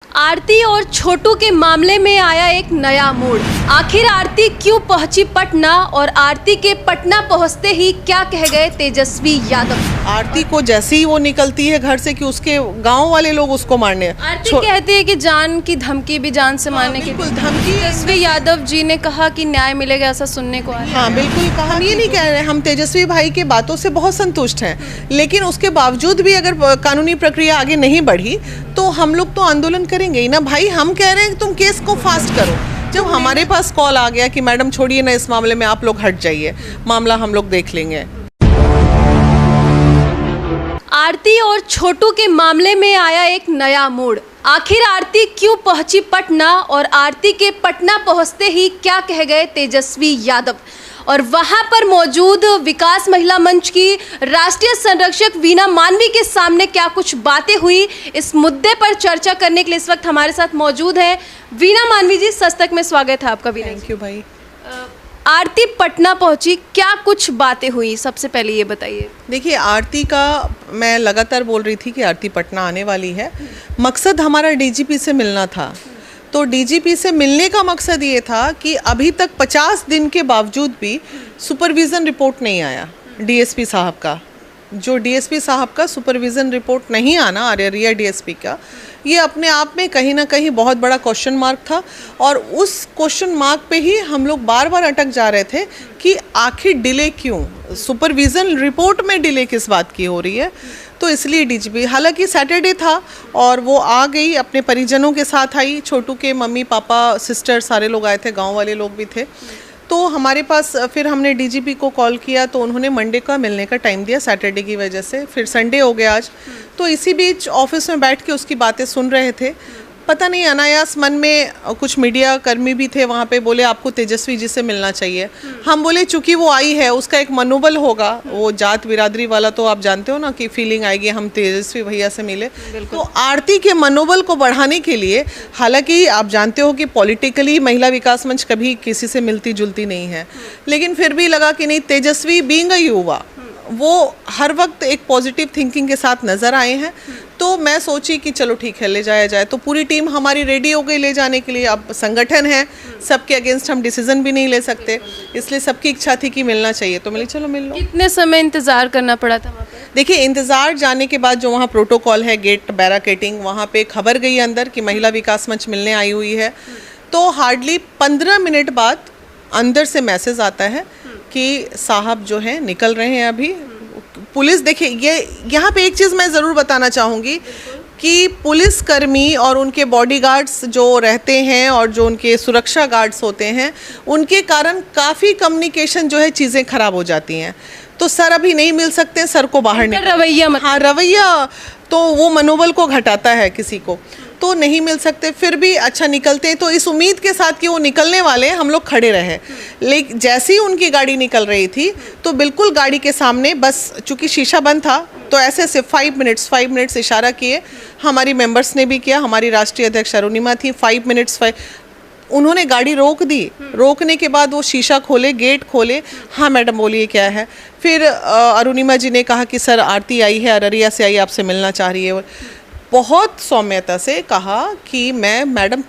आरती और छोटू के मामले में आया एक नया मोड़। आखिर आरती क्यों पहुंची पटना और आरती के पटना पहुंचते ही क्या कह गए तेजस्वी यादव। आरती को जैसे ही वो निकलती है घर से कि उसके गांव वाले लोग उसको मारने आरती कहती है कि जान की धमकी भी जान से मारने की धमकी। तेजस्वी यादव जी ने कहा कि न्याय मिलेगा, ऐसा सुनने को आया। हाँ बिल्कुल कहा। हम ये नहीं कह रहे, हम तेजस्वी भाई की बातों से बहुत संतुष्ट हैं, लेकिन उसके बावजूद भी अगर कानूनी प्रक्रिया आगे नहीं बढ़ी तो हम लोग तो आंदोलन करेंगे ही ना भाई। हम कह रहे हैं कि तुम केस को फास्ट करो। जब हमारे पास कॉल आ गया कि मैडम छोड़िए ना इस मामले में, आप लोग हट जाइए, मामला हम लोग देख लेंगे। आरती और छोटू के मामले में आया एक नया मोड़। आखिर आरती क्यों पहुंची पटना और आरती के पटना पहुंचते ही क्या कह गए तेजस्वी यादव, और वहां पर मौजूद विकास महिला मंच की राष्ट्रीय संरक्षक वीना मानवी के सामने क्या कुछ बातें हुई, इस मुद्दे पर चर्चा करने के लिए इस वक्त हमारे साथ मौजूद हैं वीना मानवी जी। सच तक में स्वागत है आपका। वीना, थैंक यू भाई। आरती पटना पहुंची, क्या कुछ बातें हुई, सबसे पहले ये बताइए। देखिए, आरती का मैं लगातार बोल रही थी कि आरती पटना आने वाली है। मकसद हमारा डीजीपी से मिलना था, तो डीजीपी से मिलने का मकसद ये था कि अभी तक 50 दिन के बावजूद भी सुपरविज़न रिपोर्ट नहीं आया डीएसपी साहब का। जो डीएसपी साहब का सुपरविज़न रिपोर्ट नहीं आना अररिया डीएसपी का, ये अपने आप में कहीं ना कहीं बहुत बड़ा क्वेश्चन मार्क था। और उस क्वेश्चन मार्क पे ही हम लोग बार बार अटक जा रहे थे कि आखिर डिले क्यों, सुपरविज़न रिपोर्ट में डिले किस बात की हो रही है। तो इसलिए डीजीपी, हालांकि सैटरडे था और वो आ गई, अपने परिजनों के साथ आई, छोटू के मम्मी पापा सिस्टर सारे लोग आए थे, गांव वाले लोग भी थे। तो हमारे पास फिर हमने डीजीपी को कॉल किया तो उन्होंने मंडे का मिलने का टाइम दिया सैटरडे की वजह से। फिर संडे हो गया आज, तो इसी बीच ऑफिस में बैठ के उसकी बातें सुन रहे थे। पता नहीं अनायास मन में कुछ मीडिया कर्मी भी थे वहाँ पे, बोले आपको तेजस्वी जी से मिलना चाहिए। हम बोले चूंकि वो आई है उसका एक मनोबल होगा, वो जात बिरादरी वाला तो आप जानते हो ना कि फीलिंग आएगी हम तेजस्वी भैया से मिले। तो आरती के मनोबल को बढ़ाने के लिए, हालांकि आप जानते हो कि पॉलिटिकली महिला विकास मंच कभी किसी से मिलती जुलती नहीं है, लेकिन फिर भी लगा कि नहीं, तेजस्वी बीइंग अ युवा वो हर वक्त एक पॉजिटिव थिंकिंग के साथ नज़र आए हैं। तो मैं सोची कि चलो ठीक है, ले जाया जाए। तो पूरी टीम हमारी रेडी हो गई ले जाने के लिए। अब संगठन है, सबके अगेंस्ट हम डिसीजन भी नहीं ले सकते, इसलिए सबकी इच्छा थी कि मिलना चाहिए, तो मिले, चलो मिल लो। कितने समय इंतजार करना पड़ा था वहाँ पे? देखिए, इंतज़ार जाने के बाद जो वहाँ प्रोटोकॉल है, गेट बैराकेटिंग, वहाँ पे खबर गई अंदर कि महिला विकास मंच मिलने आई हुई है। तो हार्डली 15 मिनट बाद अंदर से मैसेज आता है कि साहब जो है निकल रहे हैं अभी। पुलिस, देखिए ये यहाँ पे एक चीज़ मैं ज़रूर बताना चाहूँगी कि पुलिसकर्मी और उनके बॉडीगार्ड्स जो रहते हैं और जो उनके सुरक्षा गार्ड्स होते हैं, उनके कारण काफ़ी कम्युनिकेशन जो है चीज़ें ख़राब हो जाती हैं। तो सर अभी नहीं मिल सकते, सर को बाहर निकल, रवैया हाँ रवैया तो वो मनोबल को घटाता है किसी को, तो नहीं मिल सकते। फिर भी अच्छा निकलते हैं, तो इस उम्मीद के साथ कि वो निकलने वाले हैं हम लोग खड़े रहे। लेकिन जैसे ही उनकी गाड़ी निकल रही थी तो बिल्कुल गाड़ी के सामने, बस चूँकि शीशा बंद था तो ऐसे ऐसे 5 मिनट्स इशारा किए। हमारी मेंबर्स ने भी किया, हमारी राष्ट्रीय अध्यक्ष अरुणिमा थी। 5 मिनट्स उन्होंने गाड़ी रोक दी। रोकने के बाद वो शीशा खोले, गेट खोले, हाँ मैडम बोलिए क्या है। फिर अरुणिमा जी ने कहा कि सर आरती आई है, अररिया से आई, आपसे मिलना चाह रही है। बहुत सौम्यता से कहा कि मैं मैडम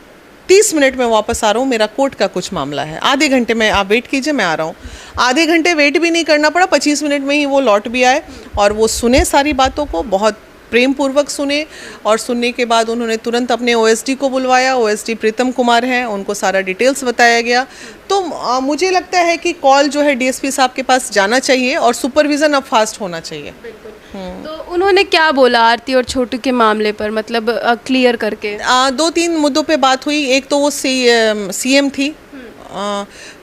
30 मिनट में वापस आ रहा हूँ, मेरा कोर्ट का कुछ मामला है, आधे घंटे में आप वेट कीजिए, मैं आ रहा हूँ। आधे घंटे वेट भी नहीं करना पड़ा, 25 मिनट में ही वो लौट भी आए और वो सुने सारी बातों को, बहुत प्रेम पूर्वक सुने। और सुनने के बाद उन्होंने तुरंत अपने ओएसडी को बुलवाया, ओएसडी प्रीतम कुमार हैं, उनको सारा डिटेल्स बताया गया। तो मुझे लगता है कि कॉल जो है डीएसपी साहब के पास जाना चाहिए और सुपरविज़न अब फास्ट होना चाहिए। तो उन्होंने क्या बोला आरती और छोटू के मामले पर, मतलब क्लियर करके? 2-3 मुद्दों पे बात हुई। एक तो वो सीएम थी,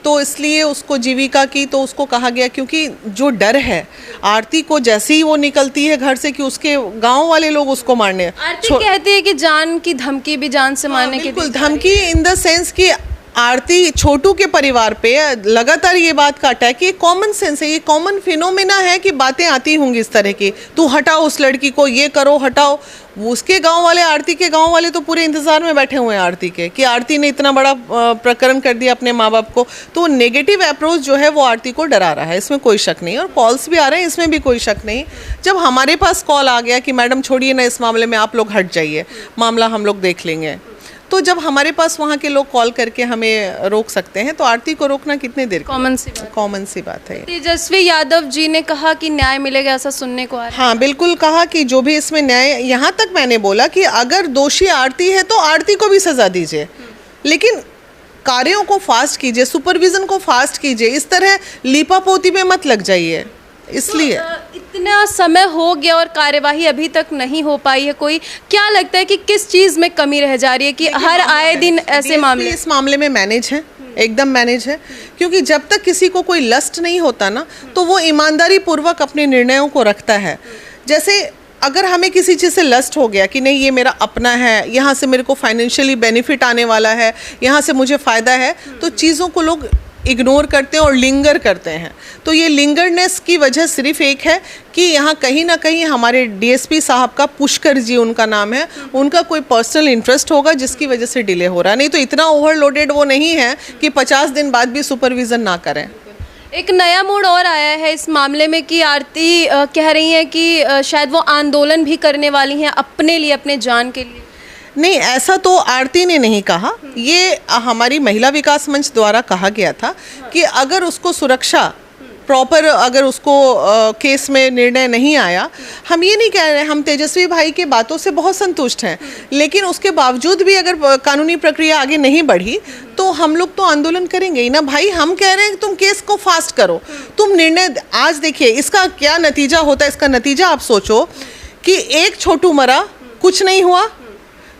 तो इसलिए उसको जीविका की, तो उसको कहा गया क्योंकि जो डर है आरती को जैसे ही वो निकलती है घर से कि उसके गांव वाले लोग उसको मारने। आरती कहती है कि जान की धमकी भी जान से मारने की बिल्कुल धमकी, इन द सेंस कि आरती छोटू के परिवार पे लगातार ये बात का अटैक, ये कॉमन सेंस है, ये कॉमन फिनोमेना है कि बातें आती होंगी इस तरह की, तू हटाओ उस लड़की को, ये करो, हटाओ। उसके गांव वाले, आरती के गांव वाले तो पूरे इंतजार में बैठे हुए हैं आरती के, कि आरती ने इतना बड़ा प्रकरण कर दिया अपने माँ बाप को। तो नेगेटिव अप्रोच जो है वो आरती को डरा रहा है, इसमें कोई शक नहीं। और कॉल्स भी आ रहे हैं, इसमें भी कोई शक नहीं। जब हमारे पास कॉल आ गया कि मैडम छोड़िए ना इस मामले में, आप लोग हट जाइए, मामला हम लोग देख लेंगे, तो जब हमारे पास वहाँ के लोग कॉल करके हमें रोक सकते हैं, तो आरती को रोकना कितने देर कॉमन सी बात है। तेजस्वी यादव जी ने कहा कि न्याय मिलेगा, ऐसा सुनने को आ रहा है। हाँ बिल्कुल, कहा कि जो भी इसमें न्याय, यहाँ तक मैंने बोला कि अगर दोषी आरती है तो आरती को भी सजा दीजिए, लेकिन कार्यों को फास्ट कीजिए, सुपरविजन को फास्ट कीजिए, इस तरह लीपापोती में मत लग जाइए। इसलिए इतना समय हो गया और कार्यवाही अभी तक नहीं हो पाई है, कोई क्या लगता है कि किस चीज़ में कमी रह जा रही है कि हर आए दिन ऐसे मामले इस मामले में मैनेज है, एकदम मैनेज है। क्योंकि जब तक किसी को कोई लस्ट नहीं होता ना, तो वो ईमानदारी पूर्वक अपने निर्णयों को रखता है। जैसे अगर हमें किसी चीज़ से लस्ट हो गया कि नहीं ये मेरा अपना है, यहाँ से मेरे को फाइनेंशियली बेनिफिट आने वाला है, यहाँ से मुझे फ़ायदा है, तो चीज़ों को लोग इग्नोर करते हैं और लिंगर करते हैं। तो ये लिंगरनेस की वजह सिर्फ एक है कि यहाँ कहीं ना कहीं हमारे डीएसपी साहब का, पुष्कर जी उनका नाम है, उनका कोई पर्सनल इंटरेस्ट होगा जिसकी वजह से डिले हो रहा है। नहीं तो इतना ओवरलोडेड वो नहीं है कि 50 दिन बाद भी सुपरविज़न ना करें। एक नया मोड़ और आया है इस मामले में कि आरती कह रही हैं कि शायद वो आंदोलन भी करने वाली हैं अपने लिए, अपने जान के लिए। नहीं, ऐसा तो आरती ने नहीं कहा, ये हमारी महिला विकास मंच द्वारा कहा गया था कि अगर उसको सुरक्षा प्रॉपर, अगर उसको केस में निर्णय नहीं आया, हम ये नहीं कह रहे, हम तेजस्वी भाई के बातों से बहुत संतुष्ट हैं, लेकिन उसके बावजूद भी अगर कानूनी प्रक्रिया आगे नहीं बढ़ी तो हम लोग तो आंदोलन करेंगे ही ना भाई। हम कह रहे हैं कि तुम केस को फास्ट करो, तुम निर्णय, आज देखिए इसका क्या नतीजा होता है। इसका नतीजा आप सोचो कि एक छोटू मरा, कुछ नहीं हुआ,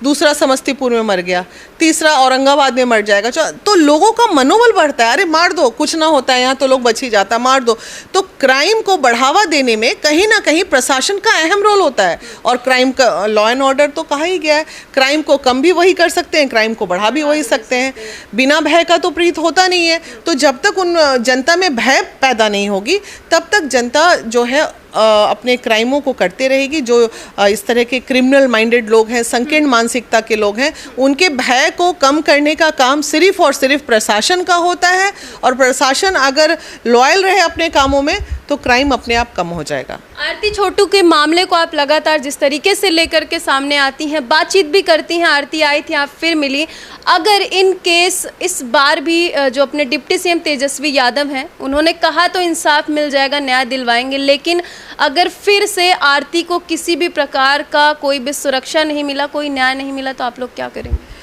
दूसरा समस्तीपुर में मर गया, तीसरा औरंगाबाद में मर जाएगा, तो लोगों का मनोबल बढ़ता है, अरे मार दो, कुछ ना होता है, यहाँ तो लोग बच ही जाता, मार दो। तो क्राइम को बढ़ावा देने में कहीं ना कहीं प्रशासन का अहम रोल होता है। और क्राइम का लॉ एंड ऑर्डर तो कहा ही गया है, क्राइम को कम भी वही कर सकते हैं, क्राइम को बढ़ा भी वही सकते हैं। बिना भय का तो प्रीत होता नहीं है। तो जब तक उन जनता में भय पैदा नहीं होगी, तब तक जनता जो है अपने क्राइमों को करते रहेगी। जो इस तरह के क्रिमिनल माइंडेड लोग हैं, संकीर्ण मानसिकता के लोग हैं, उनके भय को कम करने का काम सिर्फ और सिर्फ प्रशासन का होता है। और प्रशासन अगर लॉयल रहे अपने कामों में तो क्राइम अपने आप कम हो जाएगा। आरती छोटू के मामले को आप लगातार जिस तरीके से लेकर के सामने आती हैं, बातचीत भी करती हैं, आरती आई थी, आप फिर मिली, अगर इन केस इस बार भी जो अपने डिप्टी सीएम तेजस्वी यादव हैं, उन्होंने कहा तो इंसाफ मिल जाएगा, न्याय दिलवाएंगे, लेकिन अगर फिर से आरती को किसी भी प्रकार का कोई भी सुरक्षा नहीं मिला, कोई न्याय नहीं मिला, तो आप लोग क्या करेंगे?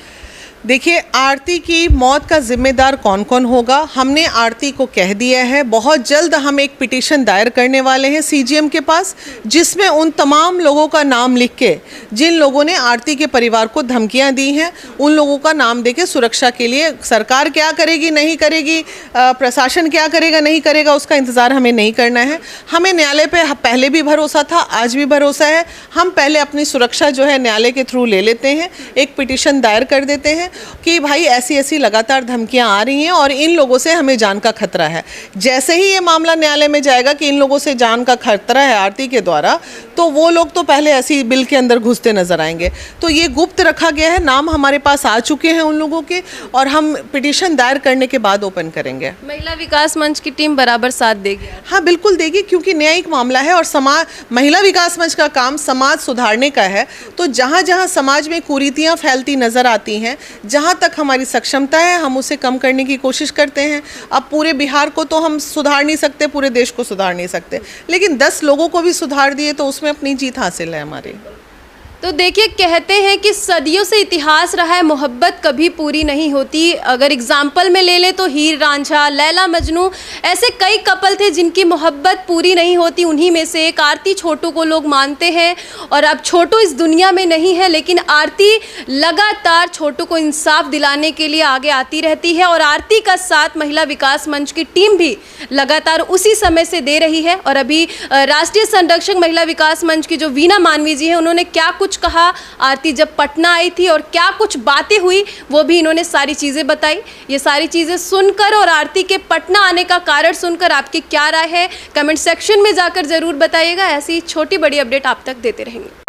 देखिए, आरती की मौत का जिम्मेदार कौन कौन होगा, हमने आरती को कह दिया है। बहुत जल्द हम एक पिटीशन दायर करने वाले हैं सीजीएम के पास, जिसमें उन तमाम लोगों का नाम लिख के, जिन लोगों ने आरती के परिवार को धमकियां दी हैं, उन लोगों का नाम देके सुरक्षा के लिए सरकार क्या करेगी नहीं करेगी, प्रशासन क्या करेगा नहीं करेगा, उसका इंतज़ार हमें नहीं करना है। हमें न्यायालय पे पहले भी भरोसा था, आज भी भरोसा है। हम पहले अपनी सुरक्षा जो है न्यायालय के थ्रू ले लेते हैं, एक पिटीशन दायर कर देते हैं कि भाई ऐसी ऐसी लगातार धमकियां आ रही हैं और इन लोगों से हमें जान का खतरा है। जैसे ही ये मामला न्यायालय में जाएगा कि इन लोगों से जान का खतरा है आरती के द्वारा, तो वो लोग तो पहले ऐसी बिल के अंदर घुसते नजर आएंगे। तो ये गुप्त रखा गया है, नाम हमारे पास आ चुके हैं उन लोगों के, और हम पिटीशन दायर करने के बाद ओपन करेंगे। महिला विकास मंच की टीम बराबर साथ देगी? हाँ बिल्कुल देगी, क्योंकि न्यायिक मामला है और समाज, महिला विकास मंच का काम समाज सुधारने का है। तो जहाँ जहाँ समाज में कुरीतियाँ फैलती नजर आती हैं, जहाँ तक हमारी सक्षमता है, हम उसे कम करने की कोशिश करते हैं। अब पूरे बिहार को तो हम सुधार नहीं सकते, पूरे देश को सुधार नहीं सकते, लेकिन 10 लोगों को भी सुधार दिए तो उसमें अपनी जीत हासिल है हमारी। तो देखिए, कहते हैं कि सदियों से इतिहास रहा है, मोहब्बत कभी पूरी नहीं होती। अगर एग्जाम्पल में ले ले तो हीर रांझा, लैला मजनू, ऐसे कई कपल थे जिनकी मोहब्बत पूरी नहीं होती। उन्हीं में से एक आरती छोटू को लोग मानते हैं, और अब छोटू इस दुनिया में नहीं है, लेकिन आरती लगातार छोटू को इंसाफ दिलाने के लिए आगे आती रहती है। और आरती का साथ महिला विकास मंच की टीम भी लगातार उसी समय से दे रही है। और अभी राष्ट्रीय संरक्षक महिला विकास मंच की जो वीना मानवी जी है, उन्होंने क्या कुछ कुछ कहा आरती जब पटना आई थी और क्या कुछ बातें हुई वो भी इन्होंने सारी चीज़ें बताई। ये सारी चीज़ें सुनकर और आरती के पटना आने का कारण सुनकर आपकी क्या राय है, कमेंट सेक्शन में जाकर ज़रूर बताइएगा। ऐसी छोटी बड़ी अपडेट आप तक देते रहेंगे।